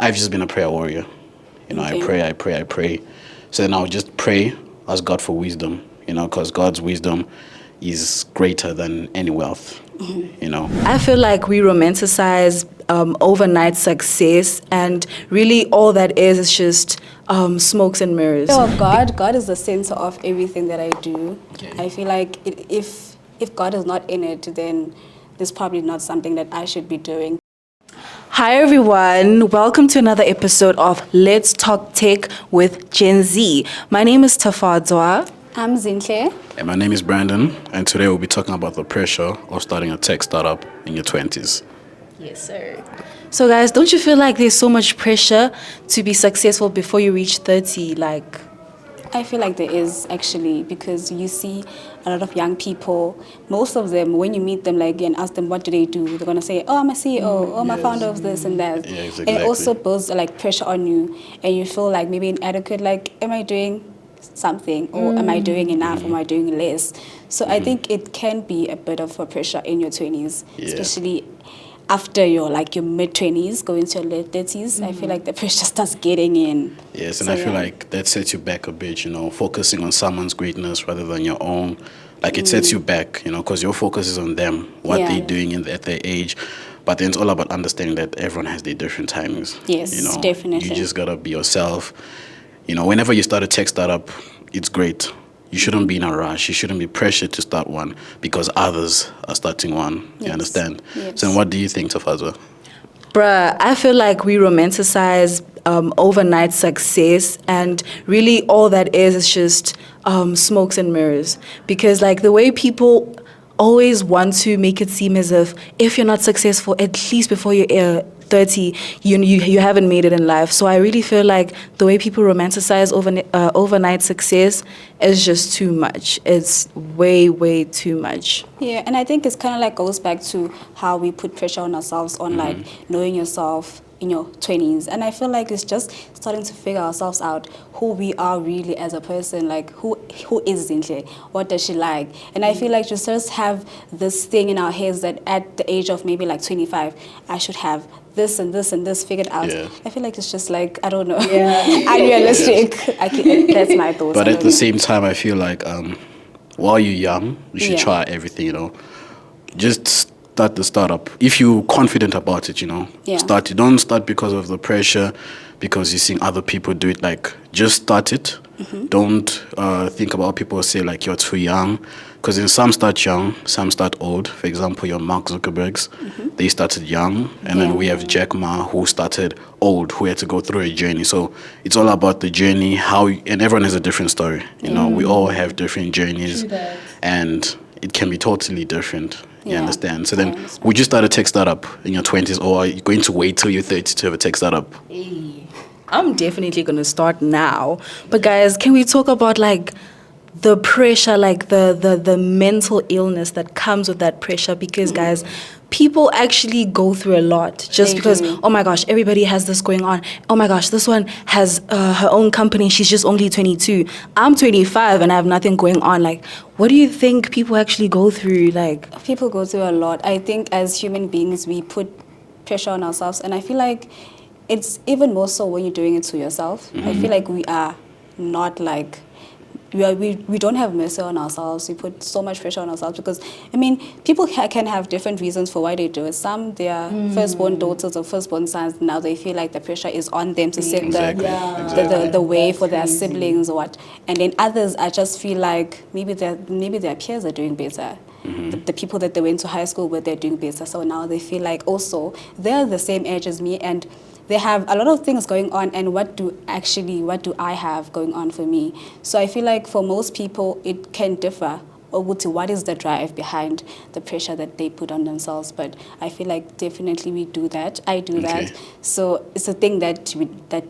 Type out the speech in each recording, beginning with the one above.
I've just been a prayer warrior. Okay. I pray. So then I'll just pray, ask God for wisdom, because God's wisdom is greater than any wealth, I feel like we romanticize overnight success, and really all that is just smokes and mirrors. God is the center of everything that I do. Okay. I feel like if God is not in it, then there's probably not something that I should be doing. Hi everyone, welcome to another episode of Let's Talk Tech with Gen Z. My name is Tafadzwa. I'm Zinhle. And my name is Brandon, and today we'll be talking about the pressure of starting a tech startup in your 20s. Yes, sir. So guys, don't you feel like there's so much pressure to be successful before you reach 30? I feel like there is actually, because you see a lot of young people, most of them, when you meet them and ask them what do they do, they're gonna say, oh, I'm a CEO, I'm a founder of this and that. Yeah, exactly. And it also builds pressure on you, and you feel like maybe inadequate, am I doing something, or am I doing enough, or am I doing less? So I think it can be a bit of a pressure in your 20s, especially after your mid-20s, going to your late 30s. I feel like the pressure starts getting in. Yes, and I feel like that sets you back a bit, focusing on someone's greatness rather than your own. It sets you back, because your focus is on them, what they're doing at their age. But then it's all about understanding that everyone has their different timings. Yes, definitely. You just got to be yourself. Whenever you start a tech startup, it's great. You shouldn't be in a rush. You shouldn't be pressured to start one because others are starting one. You understand? Yes. So what do you think, Tafazwa? Bruh, I feel like we romanticize overnight success, and really all that is just smokes and mirrors. Because the way people always want to make it seem as if you're not successful, at least before you're 30, you haven't made it in life. So I really feel like the way people romanticize overnight success is just too much. It's way, way too much. Yeah, and I think it's kind of goes back to how we put pressure on ourselves on knowing yourself in your 20s. And I feel like it's just starting to figure ourselves out, who we are really as a person, who is Zinhle, what does she like? And I feel like just have this thing in our heads that at the age of maybe 25, I should have this and this and this figured out. Yeah. I feel like it's just I don't know, unrealistic. That's my thoughts. But at the same time, I feel like while you're young, you should try everything, Just start the startup. If you're confident about it, start it. Don't start because of the pressure, because you're seeing other people do it. Just start it. Don't think about people say you're too young, because then some start young, some start old. For example, your Mark Zuckerbergs, they started young, and then we have Jack Ma, who started old, who had to go through a journey. So it's all about the journey, and everyone has a different story. We all have different journeys, and it can be totally different. You understand? So then, would you start a tech startup in your 20s, or are you going to wait till you're 30 to have a tech startup? I'm definitely going to start now. But guys, can we talk about the pressure, the mental illness that comes with that pressure? Because guys, people actually go through a lot just because, oh my gosh, everybody has this going on. Oh my gosh, this one has her own company. She's just only 22. I'm 25 and I have nothing going on. What do you think people actually go through? People go through a lot. I think as human beings, we put pressure on ourselves. And I feel like it's even more so when you're doing it to yourself. I feel like we are not we don't have mercy on ourselves. We put so much pressure on ourselves because, people can have different reasons for why they do it. Some, they are firstborn daughters or firstborn sons. Now they feel like the pressure is on them to set the way for their siblings or what. And then others, I just feel like maybe their peers are doing better. The people that they went to high school with, they're doing better. So now they feel like also they're the same age as me, and they have a lot of things going on, and what do I have going on for me? So I feel like for most people it can differ to what is the drive behind the pressure that they put on themselves. But I feel like definitely we do that. I do that. So it's a thing that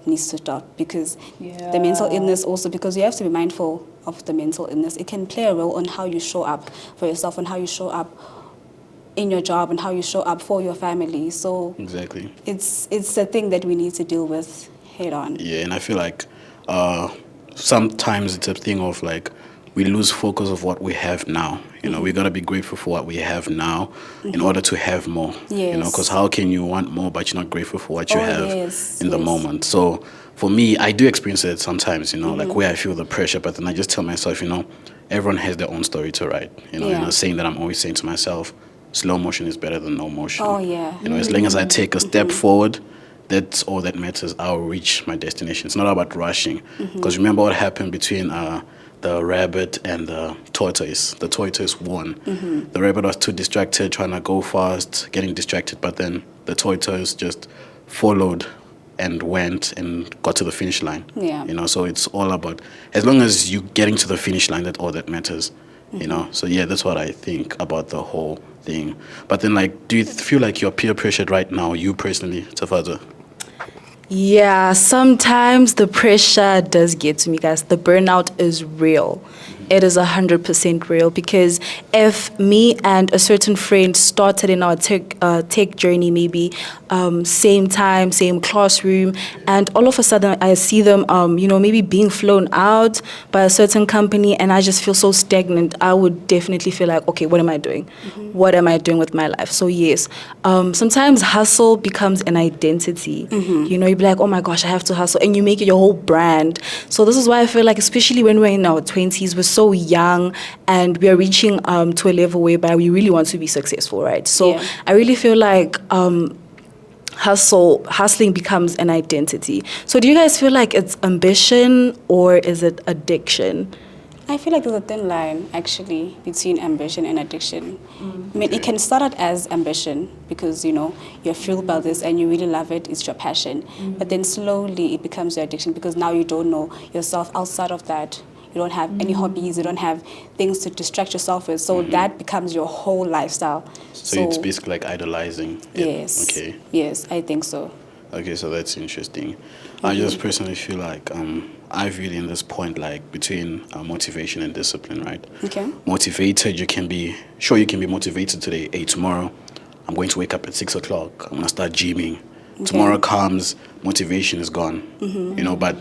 needs to stop, because the mental illness also, because you have to be mindful of the mental illness. It can play a role on how you show up for yourself and how you show up in your job and how you show up for your family. So exactly, it's a thing that we need to deal with head on. Yeah, and I feel like sometimes it's a thing of we lose focus of what we have now. You know, we got to be grateful for what we have now in order to have more. You know, because how can you want more but you're not grateful for what you have in the moment? So for me, I do experience it sometimes, you know, like where I feel the pressure, but then I just tell myself, you know, everyone has their own story to write. You know, you know, saying that I'm always saying to myself, slow motion is better than no motion. You know, as long as I take a step forward, that's all that matters. I'll reach my destination. It's not about rushing. Because remember what happened between the rabbit and the tortoise. The tortoise won. The rabbit was too distracted, trying to go fast, getting distracted, but then the tortoise just followed and went and got to the finish line. You know, so it's all about, as long as you're getting to the finish line, that's all that matters. You know, so yeah, that's what I think about the whole thing. But then, like, do you feel like you're peer pressured right now, you personally, Tafaza? Yeah, sometimes the pressure does get to me, guys. The burnout is real. It is 100% real, because if me and a certain friend started in our tech journey, maybe same time, same classroom, and all of a sudden I see them, you know, maybe being flown out by a certain company, and I just feel so stagnant, I would definitely feel like, okay, what am I doing? What am I doing with my life? So yes, sometimes hustle becomes an identity. You know, you'd be like, oh my gosh, I have to hustle, and you make it your whole brand. So this is why I feel like, especially when we're in our 20s, we're so young and we are reaching to a level whereby we really want to be successful, right? So I really feel like hustling becomes an identity. So do you guys feel like it's ambition or is it addiction? I feel like there's a thin line, actually, between ambition and addiction. I mean, it can start out as ambition because, you know, you're fueled by this and you really love it, it's your passion. But then slowly it becomes your addiction because now you don't know yourself outside of that. You don't have any hobbies, you don't have things to distract yourself with. So that becomes your whole lifestyle. So it's basically like idolizing it. Yes. Okay. Yes, I think so. Okay, so that's interesting. I just personally feel like I've really in this point like between motivation and discipline, right? Okay. Motivated, you can be motivated today. Hey, tomorrow I'm going to wake up at 6 o'clock. I'm gonna start gymming. Okay. Tomorrow comes, motivation is gone. You know, but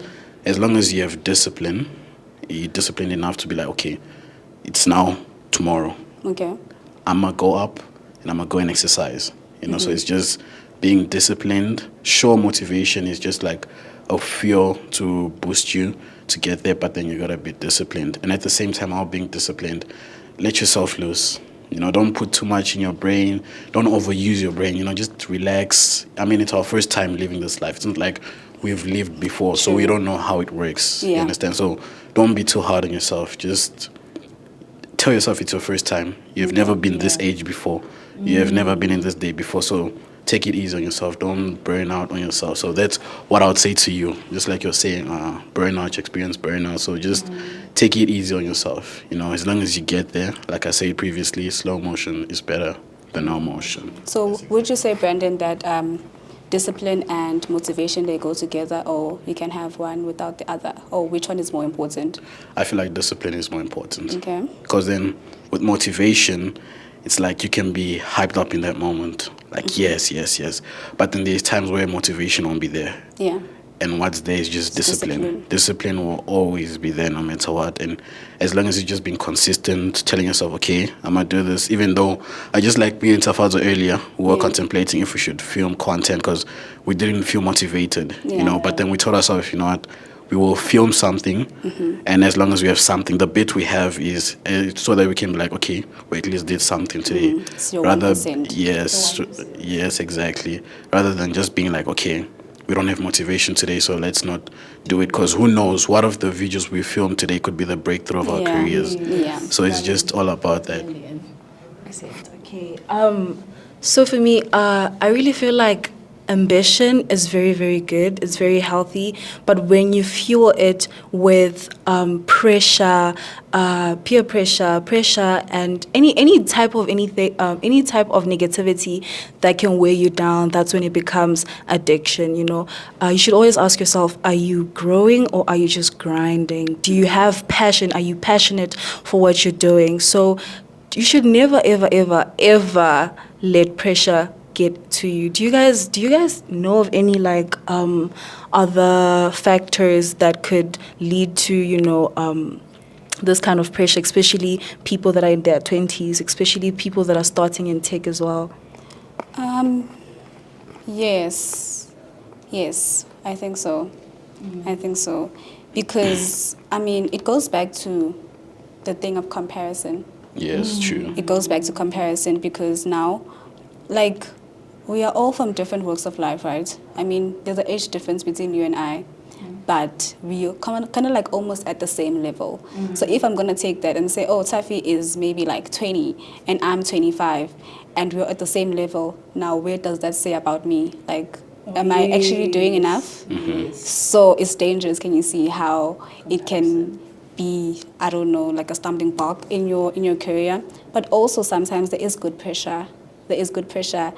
as long as you have discipline, you're disciplined enough to be like, okay, it's now tomorrow. Okay. I'm gonna go up and I'm gonna go and exercise. You know, so it's just being disciplined. Sure, motivation is just like a fuel to boost you to get there, but then you gotta be disciplined. And at the same time, while being disciplined, let yourself loose. You know, don't put too much in your brain. Don't overuse your brain. You know, just relax. I mean, it's our first time living this life. It's not like we've lived before, so we don't know how it works. You understand? So don't be too hard on yourself. Just tell yourself it's your first time. You've never been this age before. You have never been in this day before. So take it easy on yourself. Don't burn out on yourself. So that's what I would say to you. Just like you're saying, burnout, you experience burnout. So just take it easy on yourself. You know, as long as you get there, like I said previously, slow motion is better than no motion. So would you say, Brandon, that discipline and motivation, they go together, or you can have one without the other? Or which one is more important? I feel like discipline is more important. Okay. Because then with motivation, it's like you can be hyped up in that moment. Like, yes. But then there's times where motivation won't be there. Yeah. And what's there is just discipline. Discipline will always be there no matter what. And as long as you're just being consistent, telling yourself, okay, I'm going to do this. Even though, I just like me and Tafazo earlier, we were contemplating if we should film content because we didn't feel motivated, you know. But then we told ourselves, you know what, we will film something. And as long as we have something, the bit we have is so that we can be like, okay, we at least did something today. It's your 1%. Yes, exactly. Rather than just being like, okay, we don't have motivation today, so let's not do it. Because who knows, what of the videos we filmed today could be the breakthrough of our careers. So it's just all about that. I see it. Okay. So for me, I really feel like ambition is very, very good. It's very healthy. But when you fuel it with pressure, peer pressure, and any type of anything, any type of negativity that can weigh you down, that's when it becomes addiction. You know, you should always ask yourself: are you growing or are you just grinding? Do you have passion? Are you passionate for what you're doing? So you should never, ever let pressure get to you. Do you guys know of any like other factors that could lead to, you know, this kind of pressure, especially people that are in their 20s, especially people that are starting in tech as well? Yes, I think so. I think so. Because, I mean, it goes back to the thing of comparison. Yes, true. It goes back to comparison because now, like, we are all from different walks of life, right? I mean, there's an age difference between you and I, but we are kind of like almost at the same level. So if I'm going to take that and say, oh, Tafi is maybe like 20 and I'm 25 and we're at the same level, now where does that say about me? Like, am I actually doing enough? So it's dangerous. Can you see how it can be, I don't know, like a stumbling block in your career? But also sometimes there is good pressure. There is good pressure,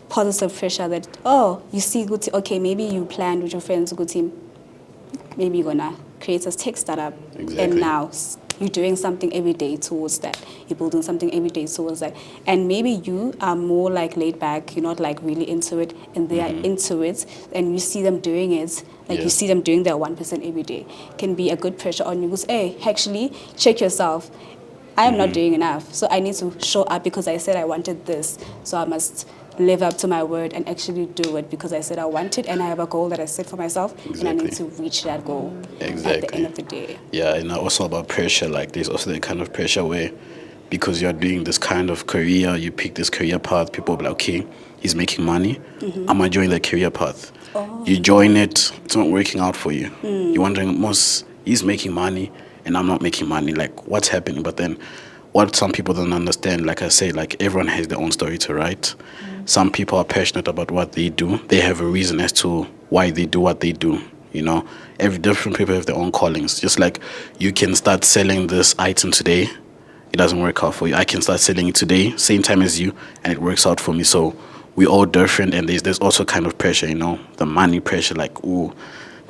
positive pressure that, oh, you see good, okay, maybe you planned with your friends, good team. Maybe you're gonna create a tech startup. Exactly. And now you're doing something every day towards that. You're building something every day towards that. And maybe you are more like laid back, you're not like really into it, and they are into it, and you see them doing it, like you see them doing their 1% every day. Can be a good pressure on you because, hey, actually, check yourself. I am not doing enough, so I need to show up because I said I wanted this, so I must live up to my word and actually do it because I said I want it and I have a goal that I set for myself and I need to reach that goal at the end of the day. Yeah, and also about pressure, like there's also the kind of pressure where because you're doing this kind of career, you pick this career path, people will be like, okay, he's making money, I'm going to join the career path. You join it, it's not working out for you. You're wondering, he's making money and I'm not making money, like what's happening? But then what some people don't understand, like I say, like everyone has their own story to write. Some people are passionate about what they do. They have a reason as to why they do what they do. You know, every different people have their own callings. Just like you can start selling this item today, it doesn't work out for you. I can start selling it today, same time as you, and it works out for me. So we're all different, and there's also kind of pressure, you know, the money pressure, like, ooh,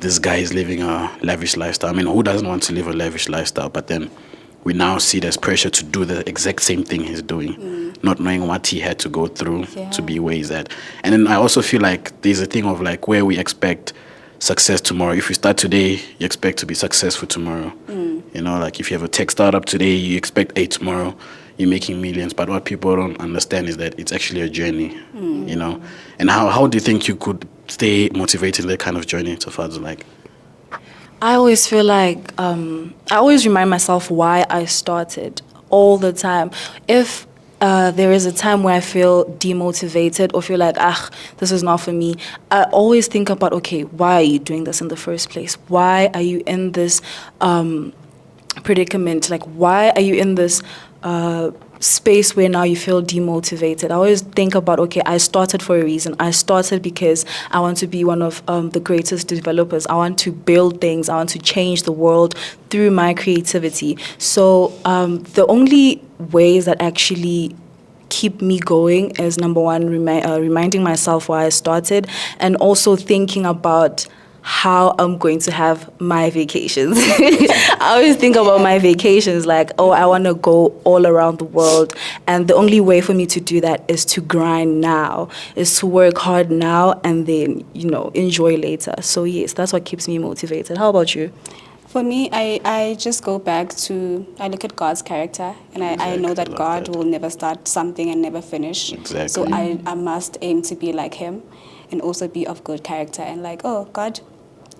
this guy is living a lavish lifestyle. I mean, who doesn't want to live a lavish lifestyle? But then we now see there's pressure to do the exact same thing he's doing, not knowing what he had to go through to be where he's at. And then I also feel like there's a thing of like where we expect success tomorrow. If you start today, you expect to be successful tomorrow. You know, like if you have a tech startup today, you expect, hey, tomorrow you're making millions. But what people don't understand is that it's actually a journey, you know. And how do you think you could stay motivated in that kind of journey so far? Like, I always feel like I always remind myself why I started all the time. If there is a time where I feel demotivated or feel like, this is not for me, I always think about, okay, why are you doing this in the first place? Why are you in this predicament? Like, why are you in this space where now you feel demotivated? I always think about, okay, I started for a reason. I started because I want to be one of the greatest developers. I want to build things. I want to change the world through my creativity. So the only ways that actually keep me going is, number one, reminding myself why I started, and also thinking about how I'm going to have my vacations. I always think about my vacations like, oh, I want to go all around the world. And the only way for me to do that is to grind now, is to work hard now and then, you know, enjoy later. So yes, that's what keeps me motivated. How about you? For me, I just go back to, I look at God's character, and I know that God will never start something and never finish. Exactly. So I must aim to be like him and also be of good character and like, oh, God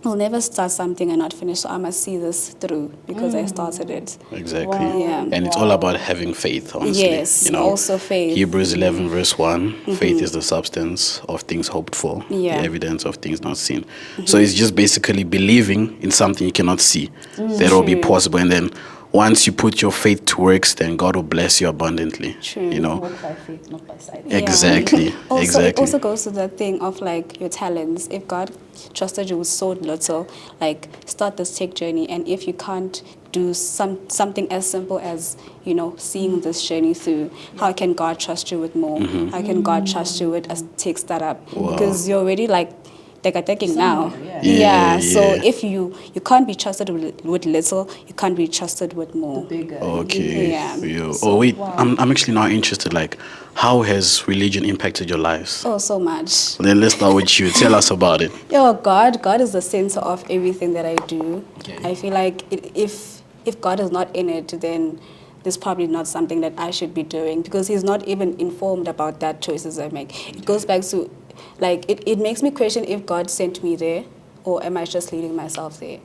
will never start something and not finish, so I must see this through because I started it. Exactly. Wow. Yeah. And it's all about having faith, honestly. Yes, you know, also faith. Hebrews 11 verse 1, faith is the substance of things hoped for, the evidence of things not seen. So it's just basically believing in something you cannot see that will be possible. And then once you put your faith to works, then God will bless you abundantly. True. You know? Walk by faith, not by sight. Exactly. Also, exactly. it also goes to the thing of like your talents. If God trusted you with so little, like start this tech journey, and if you can't do something as simple as, you know, seeing this journey through, how can God trust you with more? How can God trust you with a tech startup? Because you're already like attacking now. So if you can't be trusted with little, you can't be trusted with more. Okay. Yeah. Oh wait, I'm actually now interested. Like, how has religion impacted your lives? Oh, so much. Then let's start with you. Tell us about it. God is the center of everything that I do. Okay. I feel like if if God is not in it, then there's probably not something that I should be doing, because he's not even informed about that choices I make. It goes back to, like, it makes me question if God sent me there, or am I just leading myself there?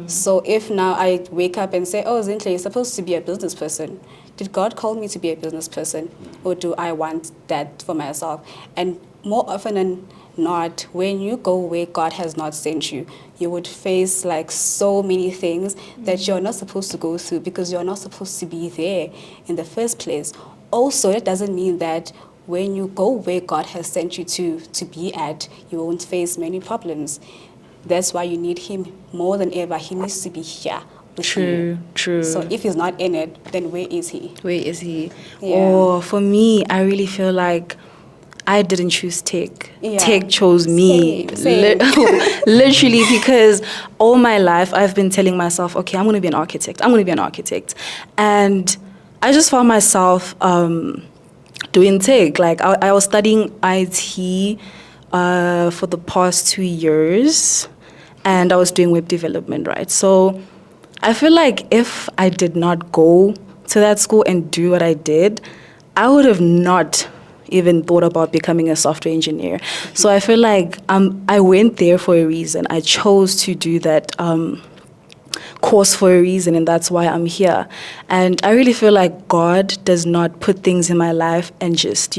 So if now I wake up and say, oh, Zintle, you're supposed to be a business person. Did God call me to be a business person, or do I want that for myself? And more often than not, when you go where God has not sent you, you would face like so many things that you're not supposed to go through, because you're not supposed to be there in the first place. Also, it doesn't mean that when you go where God has sent you to be at, you won't face many problems. That's why you need him more than ever. He needs to be here with you. True. So if he's not in it, then where is he? Where is he? Yeah. Or for me, I really feel like I didn't choose tech. Yeah. Tech chose me. Same. Literally, because all my life I've been telling myself, okay, I'm going to be an architect. I'm going to be an architect. And I just found myself doing tech. Like I was studying IT for the past 2 years, and I was doing web development, right? So I feel like if I did not go to that school and do what I did, I would have not even thought about becoming a software engineer. So I feel like I went there for a reason. I chose to do that course for a reason, and that's why I'm here. And I really feel like God does not put things in my life and just,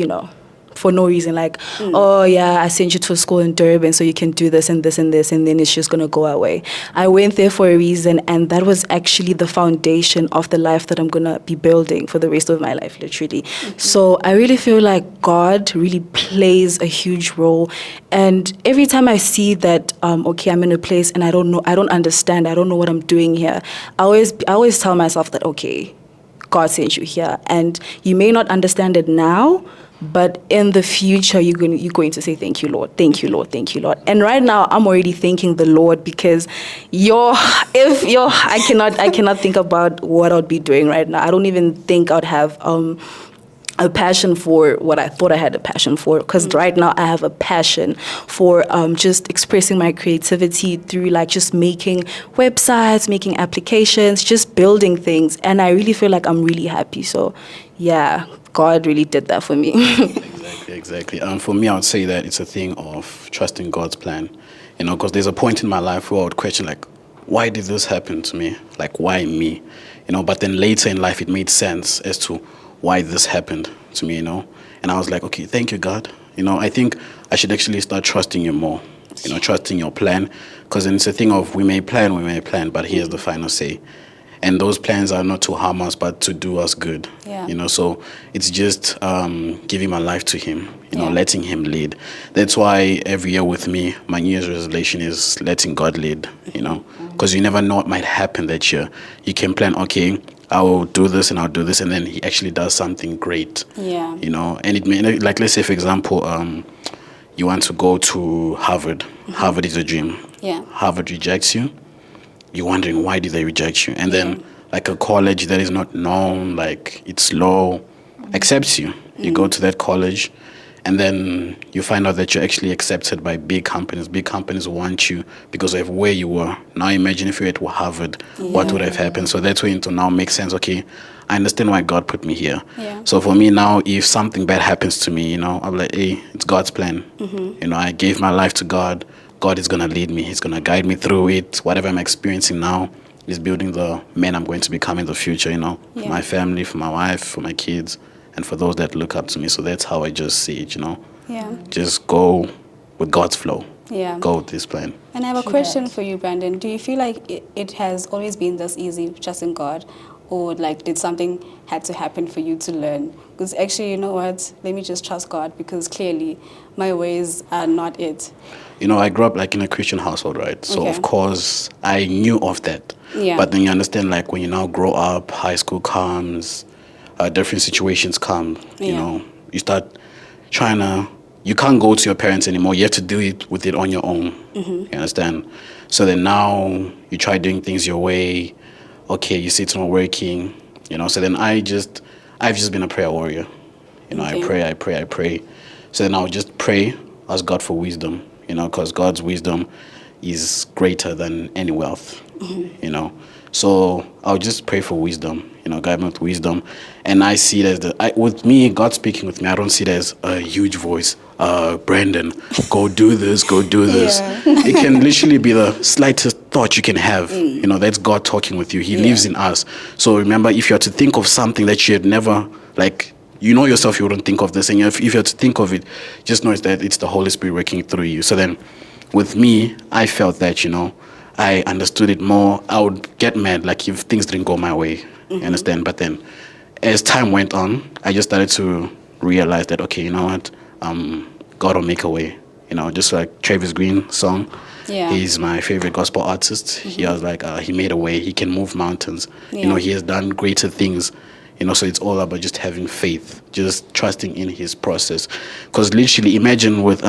for no reason, like, oh yeah, I sent you to a school in Durban so you can do this and this and this, and then it's just gonna go away. I went there for a reason, and that was actually the foundation of the life that I'm gonna be building for the rest of my life, literally. So I really feel like God really plays a huge role, and every time I see that, okay, I'm in a place and I don't understand, I don't know what I'm doing here, I always tell myself that, okay, God sent you here, and you may not understand it now, but in the future, you're going to say, thank you, Lord. Thank you, Lord. Thank you, Lord. And right now, I'm already thanking the Lord, because I cannot think about what I'd be doing right now. I don't even think I'd have a passion for what I thought I had a passion for, because right now I have a passion for just expressing my creativity through like just making websites, making applications, just building things. And I really feel like I'm really happy. So yeah, God really did that for me. Exactly. For me, I would say that it's a thing of trusting God's plan. Because there's a point in my life where I would question, like, why did this happen to me? Like, why me? But then later in life, it made sense as to why this happened to me, And I was like, okay, thank you, God. I think I should actually start trusting you more, trusting your plan. Because then it's a thing of we may plan, but here's the final say. And those plans are not to harm us, but to do us good. Yeah. So it's just giving my life to him, letting him lead. That's why every year with me, my New Year's resolution is letting God lead, because you never know what might happen that year. You can plan, okay, I will do this and I'll do this, and then he actually does something great. Yeah. And it may, like, let's say, for example, you want to go to Harvard. Harvard is a dream. Yeah. Harvard rejects you. You're wondering, why did they reject you? And then, like, a college that is not known, like, it's low, accepts you. You go to that college, and then you find out that you're actually accepted by big companies. Big companies want you because of where you were. Now imagine if you were at Harvard, what would have happened? So that's where it now makes sense. Okay, I understand why God put me here. Yeah. So for me now, if something bad happens to me, I'm like, hey, it's God's plan. I gave my life to God. God is going to lead me. He's going to guide me through it. Whatever I'm experiencing now is building the man I'm going to become in the future, for my family, for my wife, for my kids, and for those that look up to me. So that's how I just see it, Yeah. Just go with God's flow. Yeah. Go with this plan. And I have a question for you, Brandon. Do you feel like it has always been this easy, trusting God? Or like did something had to happen for you to learn? Because actually, you know what? Let me just trust God, because clearly my ways are not it. I grew up like in a Christian household, right? So of course I knew of that. Yeah. But then you understand, like, when you now grow up, high school comes, different situations come, you start trying to, you can't go to your parents anymore. You have to do it with it on your own. You understand? So then now you try doing things your way. Okay, you see it's not working, So then I've just been a prayer warrior. I pray. So then I'll just pray, ask God for wisdom, because God's wisdom is greater than any wealth, So I'll just pray for wisdom, guide me with wisdom. And I see it as with me, God speaking with me, I don't see it as a huge voice. Brandon, go do this, go do this. Yeah. It can literally be the slightest thought you can have. That's God talking with you. He lives in us. So remember, if you are to think of something that you had never, yourself, you wouldn't think of this. And if you are to think of it, just know that it's the Holy Spirit working through you. So then with me, I felt that, I understood it more. I would get mad, if things didn't go my way. You understand? But then as time went on, I just started to realize that, okay, you know what? God will make a way. Just like Travis Green's song. Yeah. He's my favorite gospel artist. He was he made a way. He can move mountains. Yeah. He has done greater things. So it's all about just having faith, just trusting in his process. Because literally, imagine with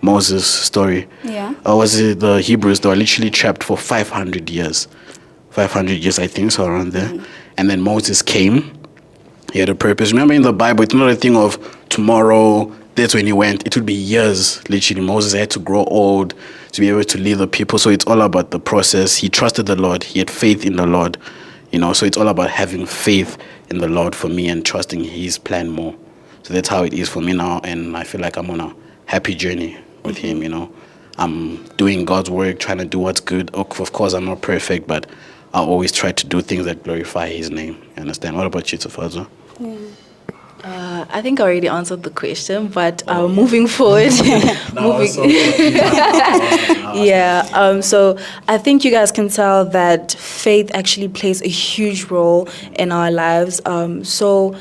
Moses' story. Yeah. Or was it the Hebrews? They were literally trapped for 500 years. 500 years, I think, so around there. And then Moses came. He had a purpose. Remember in the Bible, it's not a thing of tomorrow, that's when he went. It would be years, literally. Moses had to grow old to be able to lead the people. So it's all about the process. He trusted the Lord. He had faith in the Lord. So it's all about having faith in the Lord for me and trusting his plan more. So that's how it is for me now. And I feel like I'm on a happy journey with him, I'm doing God's work, trying to do what's good. Of course, I'm not perfect, but I always try to do things that glorify his name. You understand? What about you, Tafazwa? I think I already answered the question, but moving forward, so I think you guys can tell that faith actually plays a huge role in our lives. So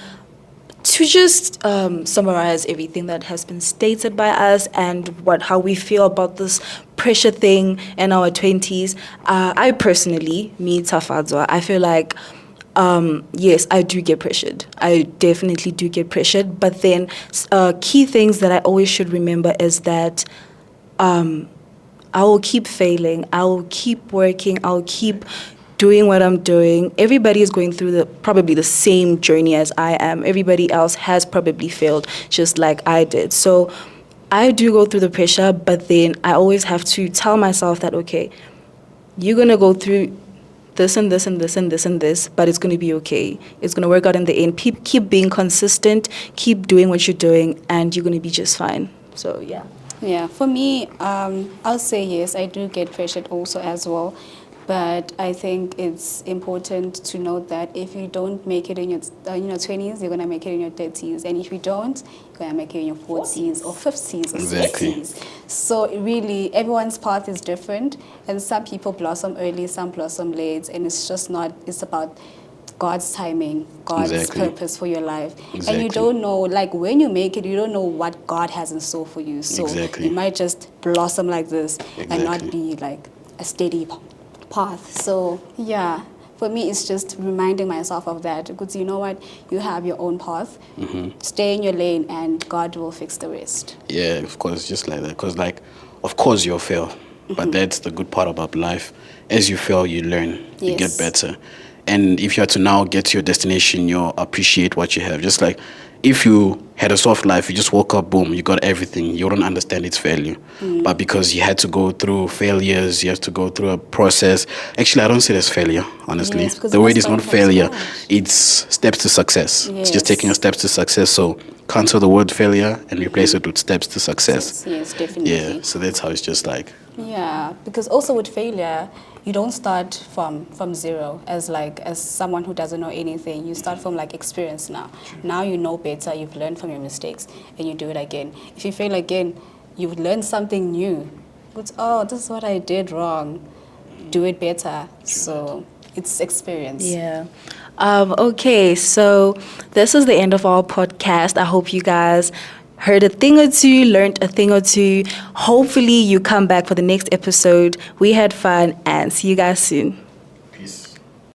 to just summarize everything that has been stated by us and how we feel about this pressure thing in our 20s, I personally, me, Tafadzwa, I feel like, yes, I do get pressured. I definitely do get pressured. But then key things that I always should remember is that I will keep failing. I will keep working. I'll keep doing what I'm doing. Everybody is going through probably the same journey as I am. Everybody else has probably failed just like I did. So I do go through the pressure, but then I always have to tell myself that, okay, you're going to go through this and this and this and this and this, but it's going to be okay. It's going to work out in the end. Keep being consistent, keep doing what you're doing, and you're going to be just fine. So, yeah. Yeah, for me, I'll say yes, I do get pressured also as well. But I think it's important to note that if you don't make it in your 20s, you're going to make it in your 30s. And if you don't, you're going to make it in your 40s or 50s or 60s. So really, everyone's path is different. And some people blossom early, some blossom late. And it's just not, it's about God's timing, God's purpose for your life. And you don't know, when you make it, you don't know what God has in store for you. So you might just blossom like this and not be a steady path. So yeah, for me it's just reminding myself of that, because you know what, you have your own path. Stay in your lane and God will fix the rest. Yeah, of course, just like that, because of course you'll fail, but that's the good part about life. As you fail, you learn, you get better. And if you are to now get to your destination, you'll appreciate what you have. Just like if you had a soft life, you just woke up, boom, you got everything. You don't understand its value. But because you had to go through failures, you have to go through a process. Actually, I don't see it as failure, honestly. Yes, the word is not failure. It's steps to success. Yes. It's just taking a steps to success. So cancel the word failure and replace it with steps to success. Yes, definitely. Yeah, so that's how it's just Yeah, because also with failure, you don't start from zero as someone who doesn't know anything. You start from experience now. Now you know better, you've learned from your mistakes, and you do it again. If you fail again, you've learned something new. It's, this is what I did wrong. Do it better. So it's experience. Yeah. Okay, so this is the end of our podcast. I hope you guys heard a thing or two, learned a thing or two. Hopefully you come back for the next episode. We had fun, and see you guys soon.